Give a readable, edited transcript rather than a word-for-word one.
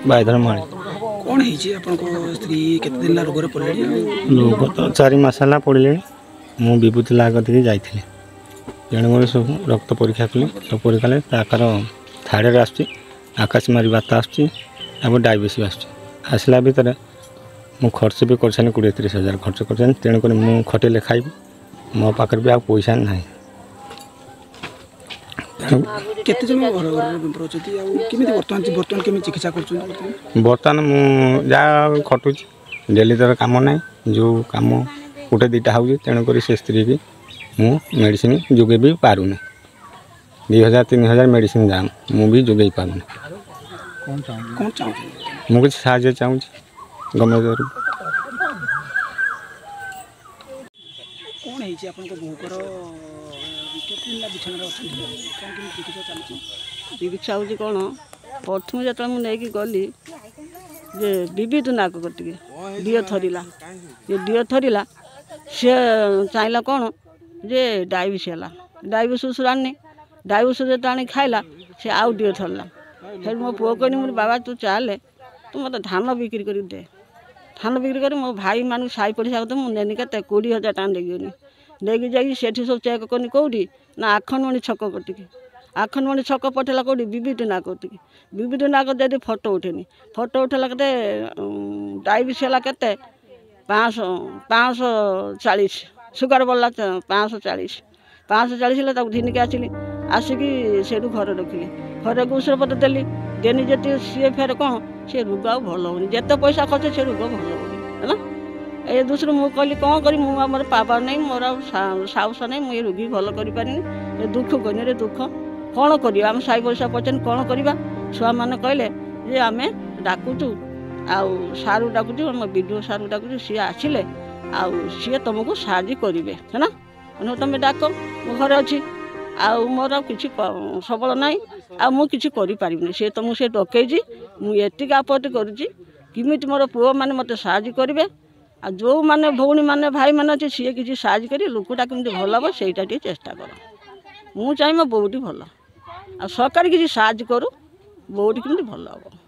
बायधर माली कौन है स्त्री केते दिन रोग पड़े लोग तो 4 मास है पड़े मु विभूति लागत जाइए तेणुक सब रक्त परीक्षा कली सब परीक्षा आकार थाड़े आकाश मारी बात आसब डायबिटीज आसला भितर मु खर्च भी कर 20-30 हजार खर्च कर तेणुक मु खटेले खाइबी मो पाखे भी आ पैसा ना बर्तमान मुझा खटुच डेली तर कम ना जो कम गोटे 2टा हो तेणुक से स्त्री की मु मेडिसिन जोगे भी पारूनी 2000-3000 मेडिसिन दाम मु भी जोगे पारूनी मुझे साहाଯ୍य चाहूँ गवर्नमेंट चिकित्सा हूँ कौन प्रथम जो मुझे गली जे विविध नाक कटे डीओ थरला ये डीओ थरला सी चाहिए कौन जे डायबिटीज है डायबिटीज आनी डायबिटीज जो आनी खाइला सी आउ डीओ थरला फिर मो पुओ कहनी मुझे बाबा तू चले तू मत धान बिक्री कर दे धान बिक्री कर मो भाई मान साई पड़िशा को मुझे के 20,000 टका देगी लेकिन जाइए सेठी सब चेक करनी कौटी ना आखनमणि छक कटिकी आखनमणि छक पठेला कौटी विविध नाक कटिकी विविध नाक दे फोटो उठेनी फोटो उठेला के डायबिटीज है के 540 सुगर बढ़ला 540 घिनिक आसली आसिकी से घर रखिली घर औषध पत्र देली देनी जी सी फेर कौन से रोग आ भल हो जिते पैसा खर्च से रोग भल हो ये दूसरे मुझे कहली कौन करी मोर पावर नहीं मोर साहस नहीं मुझे रोगी भल कर दुख कहनी रे दुख कौन करा आम साई पैसा पचार कौन करवा छुआ मैंने कहले जे आम डाकुचु आउ सारू डाकुचु आम विडिओ सारू डाकुचु सी आसिले आउ सी तुमको साहाଯ୍य करेंगे है ना तुम डाक मो घर अच्छी आउ मोर किसी सबल ना मुझे करें सी तुमको से डकई मुझे आपत्ति करुँगी मोर पुओ मैंने मत साहाଯ୍य करेंगे आ जो माने भौणी माने भाई माने अच्छे सी किसी साहाଯ୍य कर लोकटा केमती भल हम सहीटा चेष्टा कर मुझे चाहिए बोटी भल आ सरकार किसी साहाଯ୍य करू बोटी केमती भल हम।